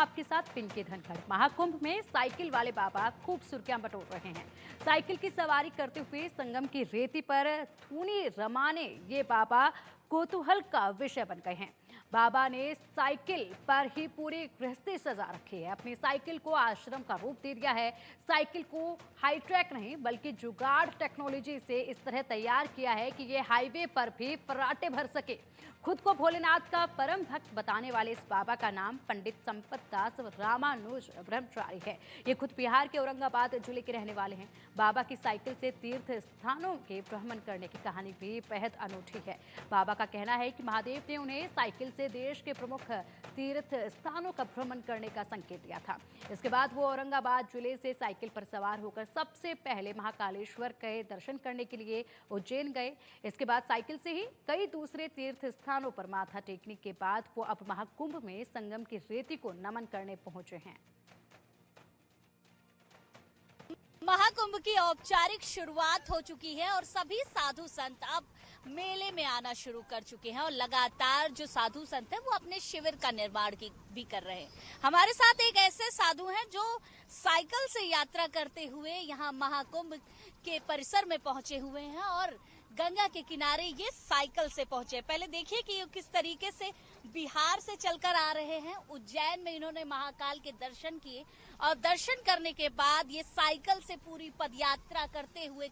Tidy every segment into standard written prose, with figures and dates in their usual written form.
आपके साथ पिंकी धनखड़। महाकुंभ में साइकिल वाले बाबा खूब सुर्खियां बटोर रहे हैं। साइकिल की सवारी करते हुए संगम की रेती पर धूनी रमाने ये बाबा कौतूहल का विषय बन गए हैं। बाबा ने साइकिल पर ही पूरी गृहस्थी सजा रखी है। अपनी साइकिल को आश्रम का रूप दे दिया है। साइकिल को हाईट्रैक नहीं बल्कि जुगाड़ टेक्नोलॉजी से इस तरह तैयार किया है कि ये हाईवे पर भी फर्राटे भर सके। खुद को भोलेनाथ का परम भक्त बताने वाले इस बाबा का नाम पंडित संपत दास रामानुज ब्रह्मचारी है। ये खुद बिहार के औरंगाबाद जिले के रहने वाले हैं। बाबा की साइकिल से तीर्थ स्थानों के भ्रमण करने की कहानी भी बेहद अनूठी है। बाबा का कहना है कि महादेव ने उन्हें साइकिल से देश के प्रमुख तीर्थ स्थानों का भ्रमण करने का संकेत दिया था। इसके बाद वो औरंगाबाद जिले से साइकिल पर सवार होकर सबसे पहले महाकालेश्वर के दर्शन करने के लिए उज्जैन गए। इसके बाद साइकिल से ही कई दूसरे तीर्थ स्थानों पर माथा टेकने के बाद वो अब महाकुंभ में संगम की रेती को नमन करने पहुंचे हैं। महाकुंभ की औपचारिक शुरुआत हो चुकी है और सभी साधु संत अब मेले में आना शुरू कर चुके हैं और लगातार जो साधु संत हैं वो अपने शिविर का निर्माण भी कर रहे हैं। हमारे साथ एक ऐसे साधु हैं जो साइकिल से यात्रा करते हुए यहाँ महाकुंभ के परिसर में पहुंचे हुए हैं और गंगा के किनारे ये साइकिल से पहुंचे। पहले देखिए कि ये किस तरीके से बिहार से चलकर आ रहे हैं। उज्जैन में इन्होंने महाकाल के दर्शन किए और दर्शन करने के बाद ये साइकिल से पूरी पदयात्रा करते हुए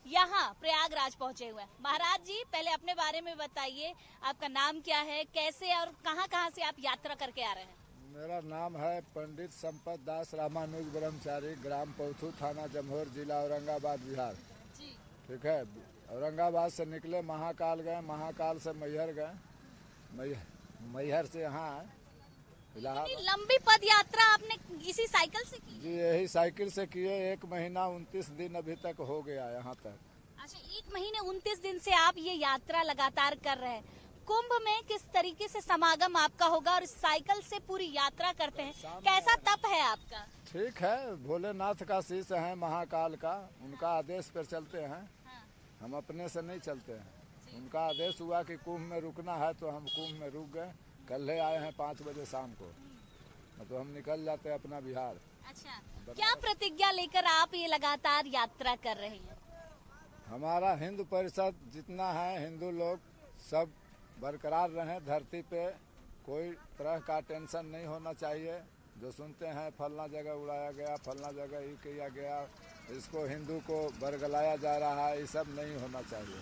यहाँ प्रयागराज पहुंचे हुए हैं। महाराज जी, पहले अपने बारे में बताइए, आपका नाम क्या है, कैसे और कहाँ से आप यात्रा करके आ रहे हैं? मेरा नाम है पंडित संपत दास रामानुज ब्रह्मचारी, ग्राम पौथू, थाना जमहोर, जिला औरंगाबाद, बिहार। ठीक है। औरंगाबाद से निकले, महाकाल गए, महाकाल से मैहर गए, मैहर से यहाँ इलाहाबाद। लंबी पद यात्रा आपने इसी साइकिल से की? जी, यही साइकिल से किए। 1 महीना 29 दिन अभी तक हो गया यहाँ तक। अच्छा, 1 महीने 29 दिन से आप ये यात्रा लगातार कर रहे हैं। कुंभ में किस तरीके से समागम आपका होगा और साइकिल से पूरी यात्रा करते हैं, कैसा तप है आपका? ठीक है, भोलेनाथ का शीश है, महाकाल का, उनका आदेश पर चलते हैं। हम अपने से नहीं चलते हैं। उनका आदेश हुआ कि कुंभ में रुकना है तो हम कुंभ में रुक गए। कल आए हैं 5 बजे शाम को, तो हम निकल जाते हैं अपना बिहार। अच्छा, क्या प्रतिज्ञा लेकर आप ये लगातार यात्रा कर रहे हैं? हमारा हिंदू परिषद जितना है, हिंदू लोग सब बरकरार रहें। धरती पे कोई तरह का टेंशन नहीं होना चाहिए। जो सुनते हैं फलना जगह उड़ाया गया, फलना जगह ये किया गया, इसको हिंदू को बरगलाया जा रहा है, ये सब नहीं होना चाहिए।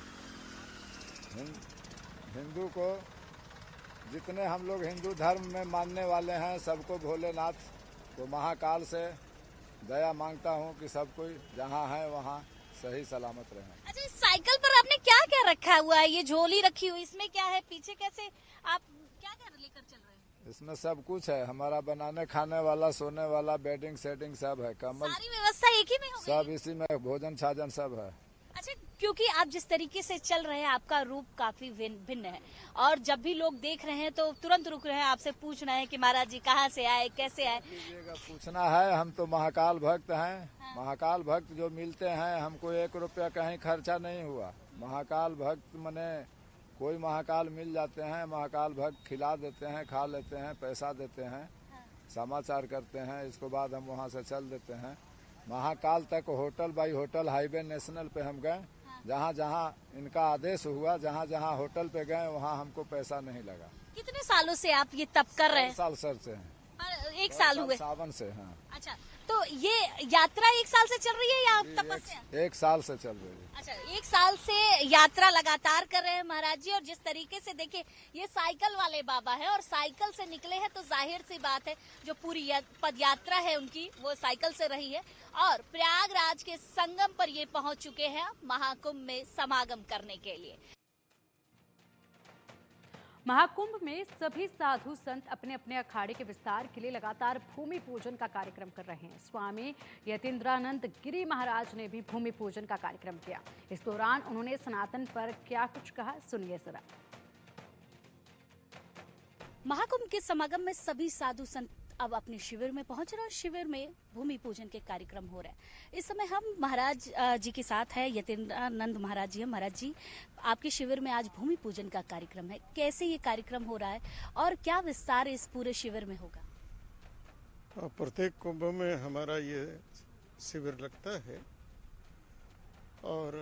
हिंदू को जितने हम लोग हिंदू धर्म में मानने वाले हैं, सबको भोलेनाथ को, महाकाल से दया मांगता हूँ कि सब कोई जहाँ है वहाँ सही सलामत रहे। अच्छा, इस साइकिल पर आपने क्या क्या रखा हुआ है? ये झोली रखी हुई, इसमें क्या है? पीछे कैसे आप क्या क्या लेकर चल रहे हैं? इसमें सब कुछ है, हमारा बनाने खाने वाला, सोने वाला, बेडिंग सेटिंग सब है। कमल सारी व्यवस्था एक ही में हो गई? सब इसी में, भोजन छाजन सब है। अच्छा, क्योंकि आप जिस तरीके से चल रहे हैं आपका रूप काफी भिन्न है और जब भी लोग देख रहे हैं तो तुरंत रुक रहे हैं, आपसे पूछ रहे हैं कि महाराज जी कहाँ से आए, कैसे आए? पूछना है, हम तो महाकाल भक्त हैं। महाकाल भक्त जो मिलते हैं, हमको 1 रुपया कहीं खर्चा नहीं हुआ। महाकाल भक्त मने कोई महाकाल मिल जाते हैं, महाकाल भक्त खिला देते हैं, खा लेते हैं, पैसा देते हैं, समाचार करते हैं, इसके बाद हम वहाँ से चल देते हैं। महाकाल तक hotel by hotel highway national पे हम गए। जहाँ जहाँ इनका आदेश हुआ, जहाँ जहाँ होटल पे गए वहाँ हमको पैसा नहीं लगा। कितने सालों से आप ये तप कर रहे हैं? 1 साल सर से। 1 साल हुए? सावन से। हाँ। अच्छा, तो ये यात्रा 1 साल से चल रही है या तपस्या? 1 साल से चल रही है। अच्छा, 1 साल से यात्रा लगातार कर रहे हैं महाराज जी। और जिस तरीके से देखिए, ये साइकिल वाले बाबा है और साइकिल से निकले हैं तो जाहिर सी बात है जो पूरी पद यात्रा है उनकी वो साइकिल से रही है और प्रयागराज के संगम पर ये पहुंच चुके हैं महाकुंभ में समागम करने के लिए। महाकुंभ में सभी साधु संत अपने अपने अखाड़े के विस्तार के लिए लगातार भूमि पूजन का कार्यक्रम कर रहे हैं। स्वामी यतीन्द्रानंद गिरी महाराज ने भी भूमि पूजन का कार्यक्रम किया। इस दौरान उन्होंने सनातन पर क्या कुछ कहा, सुनिए जरा। महाकुंभ के समागम में सभी साधु संत अब अपने शिविर में पहुंच रहे हैं और शिविर में भूमि पूजन के कार्यक्रम हो रहे हैं। इस समय हम महाराज जी के साथ है, यतीन्द्रानंद महाराज जी है। महाराज जी, आपके शिविर में आज भूमि पूजन का कार्यक्रम है, कैसे ये कार्यक्रम हो रहा है और क्या विस्तार इस पूरे शिविर में होगा? और प्रत्येक कुंभ में हमारा ये शिविर लगता है और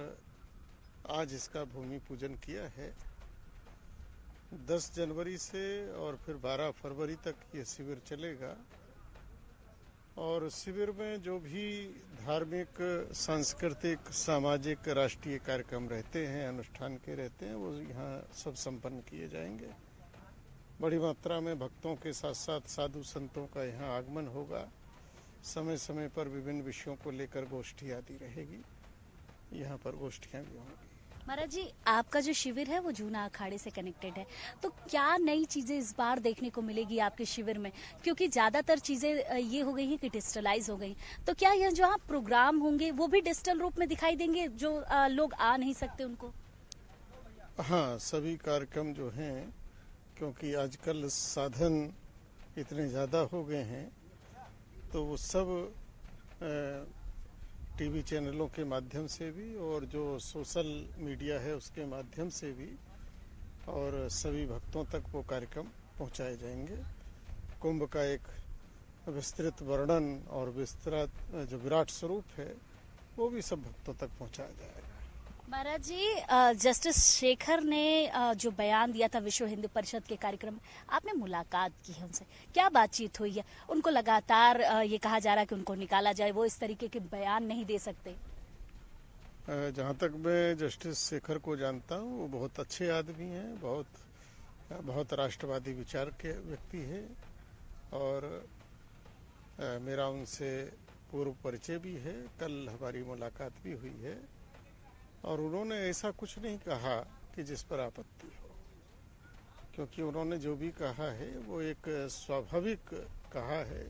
आज इसका भूमि पूजन किया है। 10 जनवरी से और फिर 12 फरवरी तक ये शिविर चलेगा और शिविर में जो भी धार्मिक, सांस्कृतिक, सामाजिक, राष्ट्रीय कार्यक्रम रहते हैं, अनुष्ठान के रहते हैं, वो यहाँ सब संपन्न किए जाएंगे। बड़ी मात्रा में भक्तों के साथ साथ साधु संतों का यहाँ आगमन होगा। समय समय पर विभिन्न विषयों को लेकर गोष्ठी आदि रहेगी। यहाँ पर गोष्ठियाँ भी होंगी। महाराज जी, आपका जो शिविर है वो जूना अखाड़े से कनेक्टेड है, तो क्या नई चीजें इस बार देखने को मिलेगी आपके शिविर में? क्योंकि ज्यादातर चीजें ये हो गई हैं कि डिजिटलाइज हो गई, तो क्या यह जो आप प्रोग्राम होंगे वो भी डिजिटल रूप में दिखाई देंगे, जो लोग आ नहीं सकते उनको? हाँ, सभी कार्यक्रम जो हैं, क्योंकि आजकल साधन इतने ज़्यादा हो गए हैं, तो वो सब टीवी चैनलों के माध्यम से भी और जो सोशल मीडिया है उसके माध्यम से भी और सभी भक्तों तक वो कार्यक्रम पहुंचाए जाएंगे। कुंभ का एक विस्तृत वर्णन और विस्तृत जो विराट स्वरूप है वो भी सब भक्तों तक पहुंचाया जाएगा। महाराज जी, जस्टिस शेखर ने जो बयान दिया था विश्व हिंदू परिषद के कार्यक्रम में, आपने मुलाकात की है उनसे, क्या बातचीत हुई है? उनको लगातार ये कहा जा रहा है कि उनको निकाला जाए, वो इस तरीके के बयान नहीं दे सकते। जहाँ तक मैं जस्टिस शेखर को जानता हूँ, वो बहुत अच्छे आदमी हैं, बहुत राष्ट्रवादी विचार के व्यक्ति हैं और मेरा उनसे पूर्व परिचय भी है। कल हमारी मुलाकात भी हुई है और उन्होंने ऐसा कुछ नहीं कहा कि जिस पर आपत्ति हो, क्योंकि उन्होंने जो भी कहा है वो एक स्वाभाविक कहा है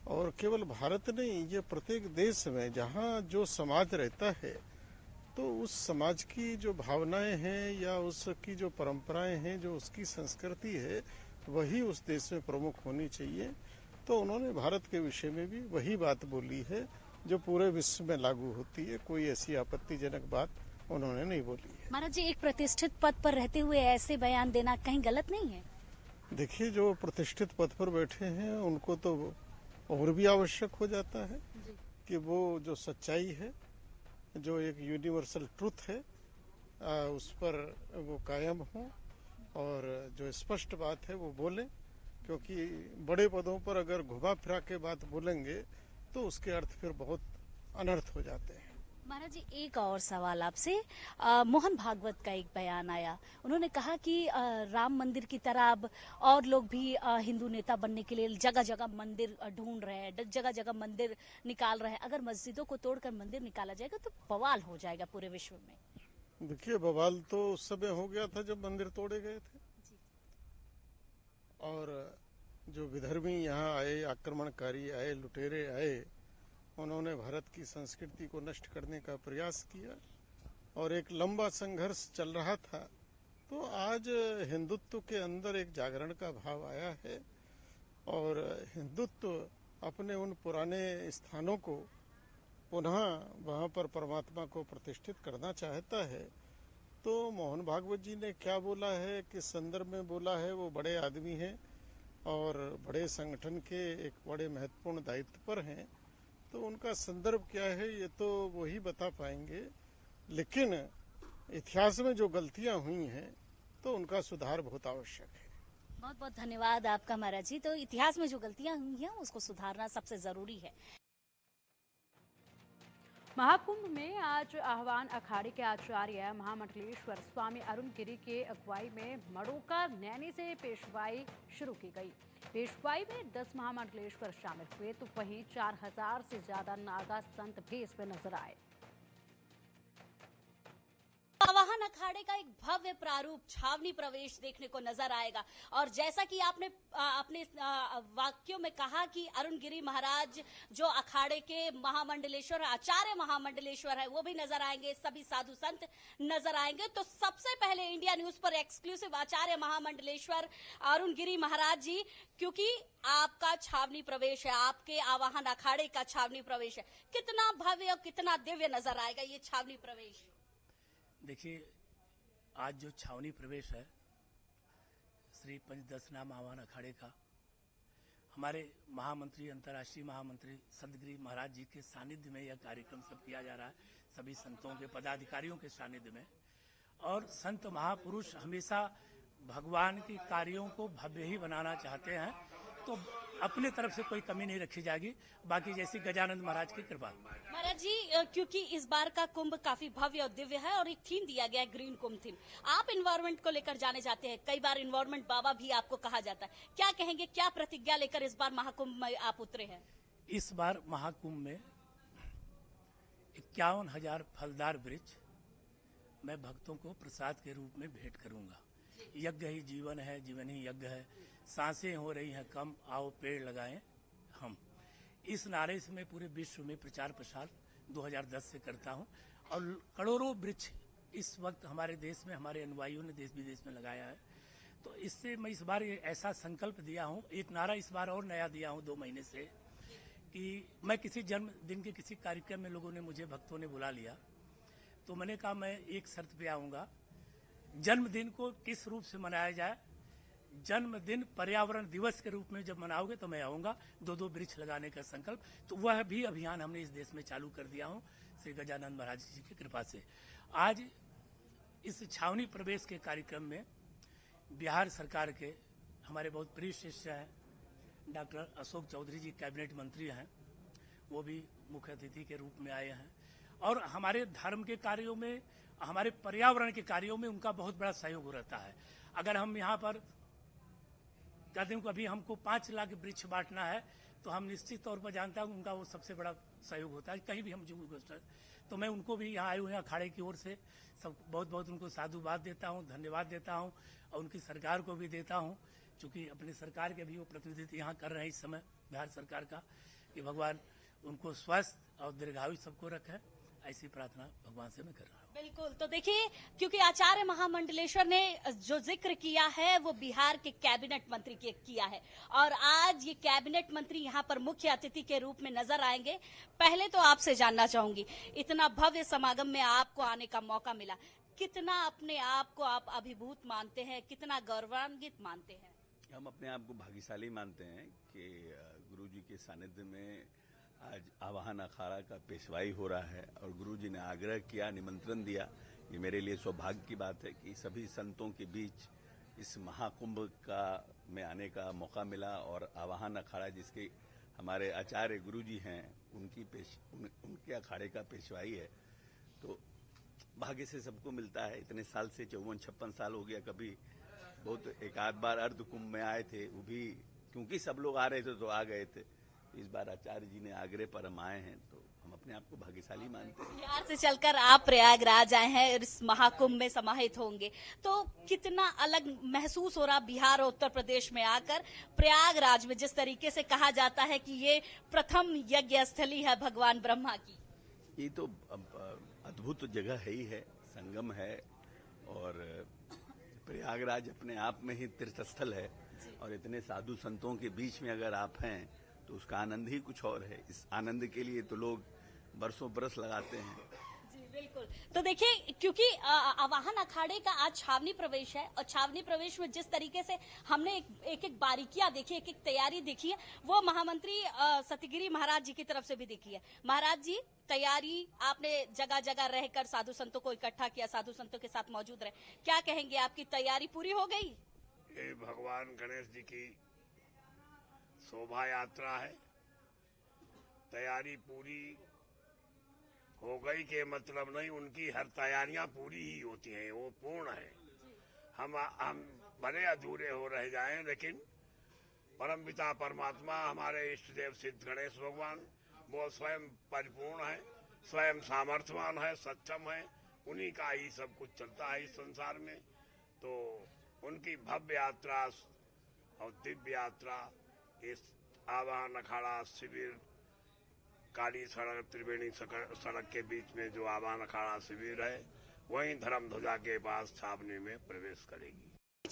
और केवल भारत नहीं, ये प्रत्येक देश में जहाँ जो समाज रहता है तो उस समाज की जो भावनाएं हैं या उसकी जो परंपराएं हैं, जो उसकी संस्कृति है, वही उस देश में प्रमुख होनी चाहिए। तो उन्होंने भारत के विषय में भी वही बात बोली है जो पूरे विश्व में लागू होती है। कोई ऐसी आपत्तिजनक बात उन्होंने नहीं बोली है। महाराज जी, एक प्रतिष्ठित पद पर रहते हुए ऐसे बयान देना कहीं गलत नहीं है? देखिए, जो प्रतिष्ठित पद पर बैठे हैं उनको तो और भी आवश्यक हो जाता है कि वो जो सच्चाई है, जो एक यूनिवर्सल ट्रुथ है, उस पर वो कायम हो और जो स्पष्ट बात है वो बोलें, क्योंकि बड़े पदों पर अगर घुमा फिरा के बात बोलेंगे तो उसके अर्थ फिर बहुत अनर्थ हो जाते हैं। महाराज जी, एक और सवाल आपसे। मोहन भागवत का एक बयान आया, उन्होंने कहा कि राम मंदिर की तरह अब और लोग भी हिंदू नेता बनने के लिए जगह जगह मंदिर ढूंढ रहे हैं, जगह जगह मंदिर निकाल रहे हैं। अगर मस्जिदों को तोड़कर मंदिर निकाला जाएगा तो बवाल हो जाएगा पूरे विश्व में। देखिए, बवाल तो उस समय हो गया था जब मंदिर तोड़े गए थे और जो विधर्मी यहाँ आए, आक्रमणकारी आए, लुटेरे आए, उन्होंने भारत की संस्कृति को नष्ट करने का प्रयास किया और एक लंबा संघर्ष चल रहा था। तो आज हिंदुत्व के अंदर एक जागरण का भाव आया है और हिंदुत्व अपने उन पुराने स्थानों को पुनः वहाँ पर परमात्मा को प्रतिष्ठित करना चाहता है। तो मोहन भागवत जी ने क्या बोला है, किस संदर्भ में बोला है, वो बड़े आदमी हैं और बड़े संगठन के एक बड़े महत्वपूर्ण दायित्व पर हैं, तो उनका संदर्भ क्या है ये तो वही बता पाएंगे। लेकिन इतिहास में जो गलतियां हुई हैं तो उनका सुधार बहुत आवश्यक है। बहुत बहुत धन्यवाद आपका महाराज जी। तो इतिहास में जो गलतियां हुई हैं उसको सुधारना सबसे जरूरी है। महाकुंभ में आज आह्वान अखाड़े के आचार्य महामंडलेश्वर स्वामी अरुण गिरी के अगुवाई में मड़ोका नैनी से पेशवाई शुरू की गई। पेशवाई में 10 महामंडलेश्वर शामिल हुए, तो वहीं 4000 से ज्यादा नागा संत भी इसमें नजर आए। आवाहन अखाड़े का एक भव्य प्रारूप छावनी प्रवेश देखने को नजर आएगा और जैसा कि आपने अपने वाक्यों में कहा कि अरुण गिरी महाराज जो अखाड़े के महामंडलेश्वर आचार्य महामंडलेश्वर है वो भी नजर आएंगे, सभी साधु संत नजर आएंगे। तो सबसे पहले इंडिया न्यूज पर एक्सक्लूसिव आचार्य महामंडलेश्वर अरुण गिरी महाराज जी, क्योंकि आपका छावनी प्रवेश है, आपके आवाहन अखाड़े का छावनी प्रवेश है, कितना भव्य और कितना दिव्य नजर आएगा ये छावनी प्रवेश? देखिए, आज जो छावनी प्रवेश है श्री पंचदश नाम आह्वान अखाड़े का, हमारे महामंत्री, अंतर्राष्ट्रीय महामंत्री संत गिरी महाराज जी के सानिध्य में यह कार्यक्रम सब किया जा रहा है, सभी संतों के पदाधिकारियों के सानिध्य में। और संत महापुरुष हमेशा भगवान के कार्यों को भव्य ही बनाना चाहते हैं, तो अपने तरफ से कोई कमी नहीं रखी जाएगी, बाकी जैसी गजानंद महाराज की कृपा। महाराज जी, क्योंकि इस बार का कुंभ काफी भव्य और दिव्य है और एक थीम दिया गया है, ग्रीन कुंभ थीम। आप इन्वायरमेंट को लेकर जाने जाते हैं, कई बार इन्वायरमेंट बाबा भी आपको कहा जाता है, क्या कहेंगे, क्या प्रतिज्ञा लेकर इस बार महाकुंभ में आप उतरे हैं? इस बार महाकुंभ में 51,000 फलदार वृक्ष मैं भक्तों को प्रसाद के रूप में भेंट करूंगा। यज्ञ ही जीवन है, जीवन ही यज्ञ है, सांसें हो रही हैं कम, आओ पेड़ लगाएं हम। इस नारे से मैं पूरे विश्व में प्रचार प्रसार 2010 से करता हूं और करोड़ों वृक्ष इस वक्त हमारे देश में, हमारे अनुयायियों ने देश विदेश में लगाया है। तो इससे मैं इस बार ऐसा संकल्प दिया हूं, एक नारा इस बार और नया दिया हूं 2 महीने से, कि मैं किसी जन्मदिन के किसी कार्यक्रम में लोगों ने मुझे, भक्तों ने बुला लिया, तो मैंने कहा मैं एक शर्त पे आऊंगा, जन्मदिन को किस रूप से मनाया जाए, जन्मदिन पर्यावरण दिवस के रूप में जब मनाओगे तो मैं आऊंगा, 2-2 वृक्ष लगाने का संकल्प। तो वह भी अभियान हमने इस देश में चालू कर दिया हूं श्री गजानंद महाराज जी की कृपा से। आज इस छावनी प्रवेश के कार्यक्रम में बिहार सरकार के हमारे बहुत प्रिय शिष्य हैं, डॉक्टर अशोक चौधरी जी कैबिनेट मंत्री हैं, वो भी मुख्य अतिथि के रूप में आए हैं। और हमारे धर्म के कार्यों में, हमारे पर्यावरण के कार्यों में उनका बहुत बड़ा सहयोग रहता है। अगर हम यहाँ पर कहते हैं अभी हमको 5 लाख वृक्ष बांटना है, तो हम निश्चित तौर पर जानता हूँ उनका वो सबसे बड़ा सहयोग होता है। कहीं भी हम जो, तो मैं उनको भी यहाँ आए हुए हैं अखाड़े की ओर से सब बहुत बहुत उनको साधुवाद देता हूँ, धन्यवाद देता हूँ, और उनकी सरकार को भी देता हूँ, चूँकि अपनी सरकार के भी वो प्रतिनिधित्व यहाँ कर रहे हैं इस समय बिहार सरकार का, कि भगवान उनको स्वस्थ और दीर्घायु सबको रखे, ऐसी प्रार्थना भगवान से मैं कर रहा हूँ। बिल्कुल। तो देखिए, क्योंकि आचार्य महामंडलेश्वर ने जो जिक्र किया है वो बिहार के कैबिनेट मंत्री के किया है, और आज ये कैबिनेट मंत्री यहाँ पर मुख्य अतिथि के रूप में नजर आएंगे। पहले तो आपसे जानना चाहूंगी, इतना भव्य समागम में आपको आने का मौका मिला, कितना अपने आप को आप अभिभूत मानते हैं, कितना गौरवान्वित मानते हैं? हम अपने आप को भाग्यशाली मानते हैं कि गुरु जी के सानिध्य में आज आवाहन अखाड़ा का पेशवाई हो रहा है, और गुरुजी ने आग्रह किया, निमंत्रण दिया। ये मेरे लिए सौभाग्य की बात है कि सभी संतों के बीच इस महाकुंभ का में आने का मौका मिला, और आवाहन अखाड़ा जिसके हमारे आचार्य गुरुजी हैं उनके अखाड़े का पेशवाई है, तो भाग्य से सबको मिलता है। इतने साल से 54-56 साल हो गया, कभी बहुत एक आध बार अर्ध कुंभ में आए थे, वो भी क्योंकि सब लोग आ रहे थे तो आ गए थे। इस बार आचार्य जी ने आग्रह पर हम आए हैं, तो हम अपने आप को भाग्यशाली मानते हैं। बिहार से चलकर आप प्रयागराज आए हैं, इस महाकुंभ में समाहित होंगे, तो कितना अलग महसूस हो रहा बिहार और उत्तर प्रदेश में आकर, प्रयागराज में जिस तरीके से कहा जाता है कि ये प्रथम यज्ञ स्थली है भगवान ब्रह्मा की। ये तो अद्भुत जगह है ही है, संगम है, और प्रयागराज अपने आप में ही तीर्थस्थल है, और इतने साधु संतों के बीच में अगर आप हैं तो उसका आनंद ही कुछ और है। इस आनंद के लिए तो लोग बरसों बरस लगाते हैं। जी बिल्कुल। तो देखिए, क्योंकि आवाहन अखाड़े का आज छावनी प्रवेश है, और छावनी प्रवेश में जिस तरीके से हमने एक एक बारीकियां देखी, एक एक तैयारी देखी है, वो महामंत्री सतगिरी महाराज जी की तरफ से भी देखी है। महाराज जी, तैयारी आपने जगह जगह रहकर साधु संतों को इकट्ठा किया, साधु संतों के साथ मौजूद रहे, क्या कहेंगे, आपकी तैयारी पूरी हो गई? ये भगवान गणेश जी की शोभा यात्रा है, तैयारी पूरी हो गई के मतलब नहीं, उनकी हर तैयारियां पूरी ही होती हैं, वो पूर्ण है। हम भले अधूरे हो रह जाएं, लेकिन परमपिता परमात्मा हमारे इष्ट देव सिद्ध गणेश भगवान वो स्वयं परिपूर्ण है, स्वयं सामर्थ्यवान है, सक्षम है, उन्हीं का ही सब कुछ चलता है इस संसार में। तो उनकी भव्य यात्रा और दिव्य यात्रा, इस आवाहन अखाड़ा शिविर, काली सड़क त्रिवेणी सड़क के बीच में जो आवाहन अखाड़ा शिविर है, वहीं धर्म ध्वजा के पास छावनी में प्रवेश करेगी।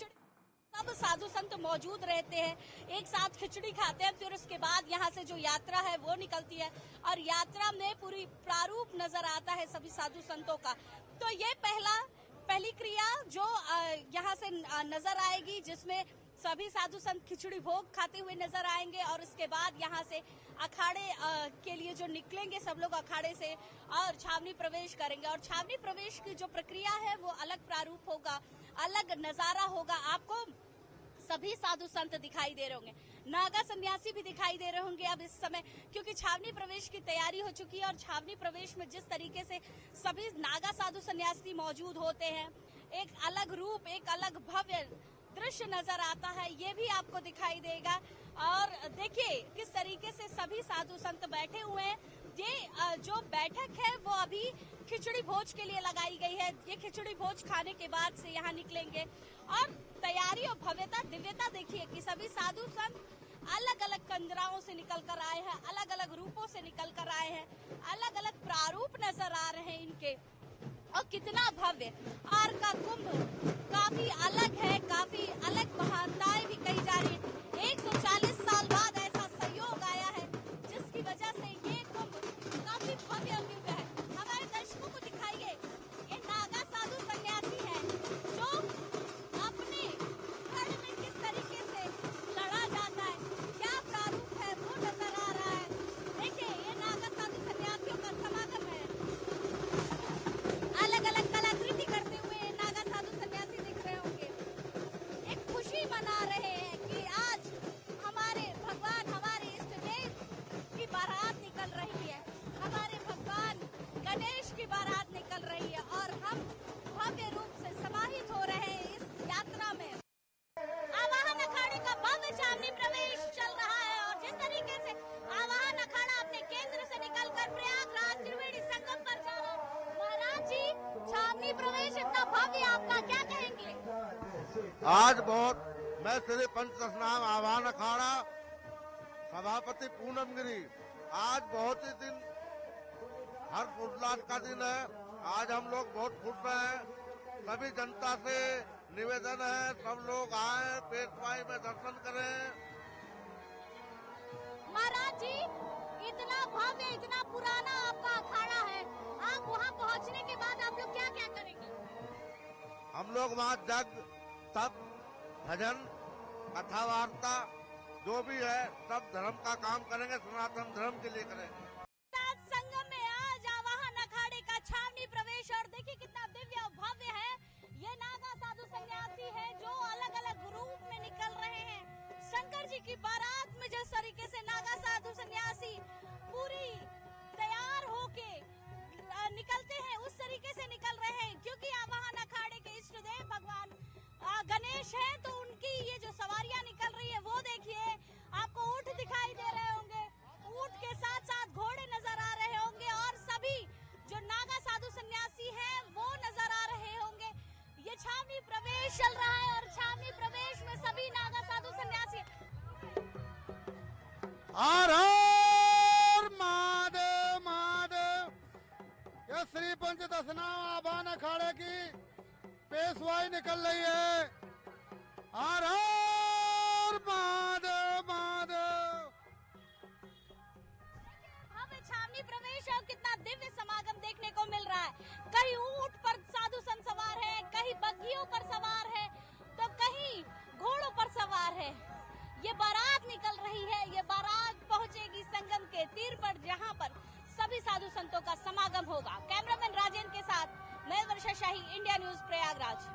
सब साधु संत मौजूद रहते हैं, एक साथ खिचड़ी खाते हैं, फिर उसके बाद यहाँ से जो यात्रा है वो निकलती है, और यात्रा में पूरी प्रारूप नजर आता है सभी साधु संतों का। तो ये पहली क्रिया जो यहाँ से नजर आएगी, जिसमें सभी साधु संत खिचड़ी भोग खाते हुए नजर आएंगे और उसके बाद यहाँ से अखाड़े के लिए जो निकलेंगे सब लोग अखाड़े से और छावनी प्रवेश करेंगे। और छावनी प्रवेश की जो प्रक्रिया है वो अलग प्रारूप होगा, अलग नजारा होगा। आपको सभी साधु संत दिखाई दे रहे होंगे, नागा सन्यासी भी दिखाई दे रहे होंगे अब इस समय, क्योंकि छावनी प्रवेश की तैयारी हो चुकी है। और छावनी प्रवेश में जिस तरीके से सभी नागा साधु सन्यासी मौजूद होते हैं, एक अलग रूप, एक अलग भव्य दृश्य नजर आता है, ये भी आपको दिखाई देगा। और देखिए किस तरीके से सभी साधु संत बैठे हुए हैं। ये जो बैठक है वो अभी खिचड़ी भोज के लिए लगाई गई है। ये खिचड़ी भोज खाने के बाद से यहाँ निकलेंगे और तैयारी और भव्यता, दिव्यता देखिए कि सभी साधु संत अलग अलग कंजराओं से निकल कर आए हैं, अलग अलग रूपों से निकल कर आए हैं, अलग अलग प्रारूप नजर आ रहे हैं इनके। और कितना भव्य आर का कुंभ काफी अलग है, काफी अलग महानताएं भी कही जा रही है। 140 साल बाद ऐसा संयोग आया है जिसकी वजह से ये कुंभ काफी भव्य और दिव्य है। हमारे दर्शकों को दिखाइए, ये नागा साधु सन्यासी है जो अपने घर में किस तरीके से लड़ा जाता है, क्या प्रारूप है वो नजर आ रहा है। देखिए ये नागा साधु सन्यासियों का समागम है। अलग अलग कलाकृति करते हुए नागा साधु सन्यासी दिख रहे होंगे, एक खुशी मना रहे हैं कि आज हमारे भगवान, हमारे इष्ट देव की बारात निकल रही है, हमारे भगवान गणेश की बारात निकल रही है और हम भव्य रूप से समाहित हो रहे हैं इस यात्रा में। आवाहन अखाड़े का भव्य छावनी प्रवेश चल रहा है और जिस तरीके से आवाहन अखाड़ा अपने केंद्र से निकलकर प्रयागराज त्रिवेणी संगम पर जा रहा है। महाराज जी, छावनी प्रवेश इतना भव्य, आपका क्या कहेंगे? आज बहुत, मैं श्री पंचदशनाम आवाहन अखाड़ा सभापति पूनम गिरी, आज बहुत ही दिन हर्ष उल्लास का दिन है। आज हम लोग बहुत खुश हैं। सभी जनता से निवेदन है सब लोग आए, पेशवाई में दर्शन करें। महाराज जी, इतना भव्य, इतना पुराना आपका अखाड़ा है, आप वहाँ पहुँचने के बाद आप लोग क्या क्या करेंगे? हम लोग वहाँ जग, तप, भजन, कथा वार्ता जो भी है सब धर्म का काम करेंगे, सनातन धर्म के लिए करेंगे। संगम में आज आवाहन अखाड़े का छावनी प्रवेश और देखिए कितना दिव्य और भव्य है। ये नागा साधु सन्यासी है जो अलग अलग रूप में निकल रहे हैं। शंकर जी की बारात में जिस तरीके से नागा साधु सन्यासी पूरी तैयार होके निकलते हैं, उस तरीके से निकल रहे हैं, क्योंकि आवाहन अखाड़े के इष्ट देव भगवान गणेश है, तो उनकी ये जो सवारियां निकल रही है वो देखिए। आपको ऊंट दिखाई दे रहे होंगे, ऊंट के साथ साथ घोड़े नजर आ रहे होंगे और सभी जो नागा साधु सन्यासी हैं वो नजर आ रहे होंगे। ये छावनी प्रवेश चल रहा है और छावनी प्रवेश में सभी नागा साधु सन्यासी। हर हर महादेव महादेव। ये श्री पंचदशनाम आवाहन अखाड़े की पेशवाई निकल रही है। हर हर महादेव महादेव। भव्य छावनी प्रवेश और कितना दिव्य समागम देखने को मिल रहा है। कहीं ऊंट पर साधु संत सवार है, कहीं बग्घियों पर सवार है, तो कहीं घोड़ों पर सवार है। ये बारात निकल रही है, ये बारात पहुंचेगी संगम के तीर पर, जहां पर सभी साधु संतों का समागम होगा। कैमरामैन राजेंद्र के साथ मैं वर्षा शाही, इंडिया न्यूज प्रयागराज।